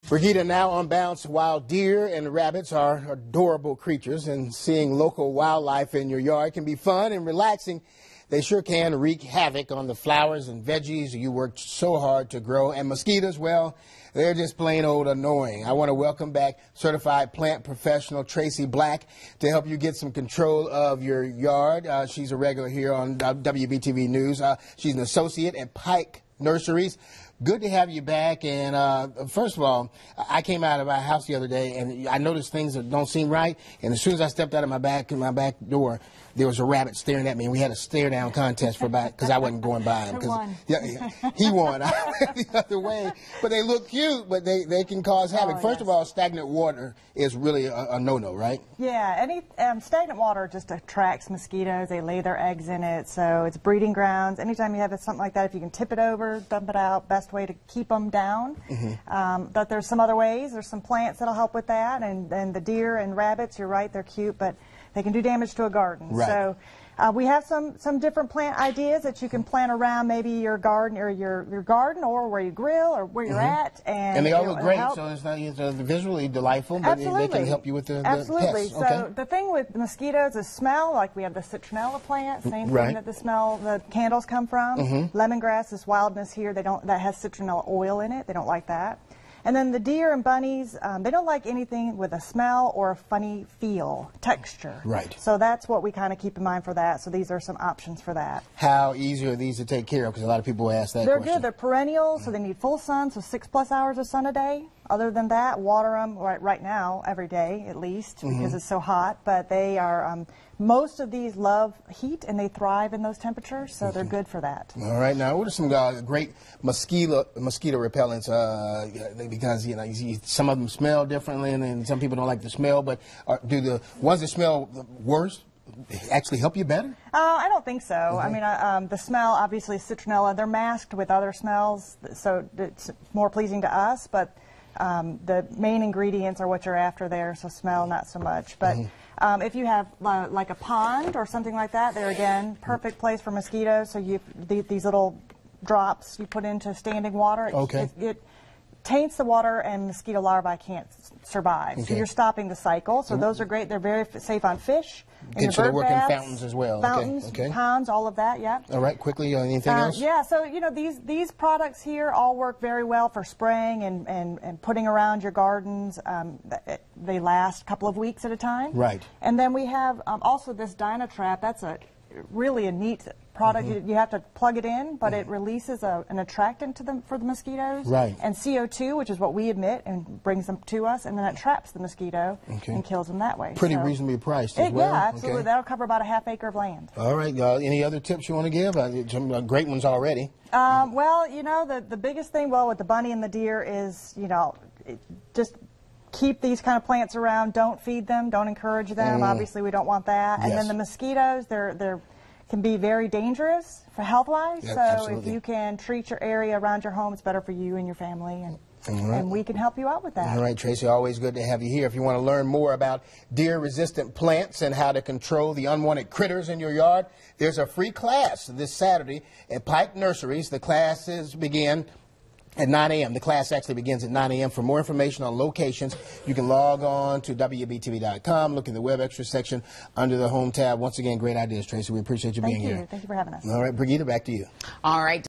Brigida now on bounce. Wild deer and rabbits are adorable creatures, and seeing local wildlife in your yard can be fun and relaxing. They sure can wreak havoc on the flowers and veggies you worked so hard to grow. And mosquitoes, well, they're just plain old annoying. I want to welcome back certified plant professional Tracy Black to help you get some control of your yard. She's a regular here on WBTV News. She's an associate at Pike Nurseries. Good to have you back. And first of all, I came out of my house the other day and I noticed things that don't seem right. And as soon as I stepped out of my back door, there was a rabbit staring at me, and we had a stare down contest for about because I wasn't going by him. Yeah, he won. I went the other way. But they look cute, but they can cause havoc. Oh, First of all, stagnant water is really a no-no, right? Yeah, any stagnant water just attracts mosquitoes. They lay their eggs in it, so it's breeding grounds. Anytime you have something like that, if you can tip it over, dump it out, best way to keep them down. But there's some other ways. There's some plants that'll help with that, and the deer and rabbits, you're right, they're cute, but they can do damage to a garden. Right. So we have some different plant ideas that you can plant around maybe your garden or your garden or where you grill or where you're at. And they all look great, so it's not visually delightful, but they can help you with the Absolutely. pests. So the thing with mosquitoes is smell. Like we have the citronella plant, same thing that the candles come from. Lemongrass is wildness here. That has citronella oil in it. They don't like that. And then the deer and bunnies, they don't like anything with a smell or a funny feel, texture. Right. So that's what we kind of keep in mind for that. So these are some options for that. How easy are these to take care of? Because a lot of people ask that They're question. good. They're perennial, so they need full sun, so 6+ hours of sun a day. Other than that, water them right now, every day at least, because it's so hot. But they are, most of these love heat and they thrive in those temperatures, so they're good for that. All right, now what are some great mosquito repellents? Because some of them smell differently, and some people don't like the smell. But do the ones that smell worse actually help you better? I don't think so. I mean, the smell, obviously, citronella, they're masked with other smells, so it's more pleasing to us, but the main ingredients are what you're after there, so smell not so much. But if you have like a pond or something like that, they're again perfect place for mosquitoes. So these little drops you put into standing water. It taints the water and mosquito larvae can't survive. So you're stopping the cycle. So those are great. They're very safe on fish. And so they work in fountains as well. Fountains, ponds, all of that, yeah. All right, quickly, anything else? Yeah, so these products here all work very well for spraying and putting around your gardens. They last a couple of weeks at a time. Right. And then we have also this Dynatrap. That's really a neat product. You have to plug it in, but it releases an attractant for the mosquitoes. Right. And CO2, which is what we emit, and brings them to us, and then it traps the mosquito and kills them that way. Pretty reasonably priced as well. Yeah, absolutely. That'll cover about a ½ acre of land. All right. Any other tips you want to give? Some great ones already. Well, the biggest thing, with the bunny and the deer is, just keep these kind of plants around. Don't feed them. Don't encourage them. Obviously, we don't want that. And then the mosquitoes, they're can be very dangerous for health-wise. Yeah, so absolutely. if you can treat your area around your home, it's better for you and your family. And we can help you out with that. All right, Tracy, always good to have you here. If you want to learn more about deer-resistant plants and how to control the unwanted critters in your yard, there's a free class this Saturday at Pike Nurseries. The classes begin at 9 a.m. The class actually begins at 9 a.m. For more information on locations, you can log on to WBTV.com, look in the Web Extra section under the Home tab. Once again, great ideas, Tracy. We appreciate you being here. Thank you for having us. All right, Brigida, back to you. All right.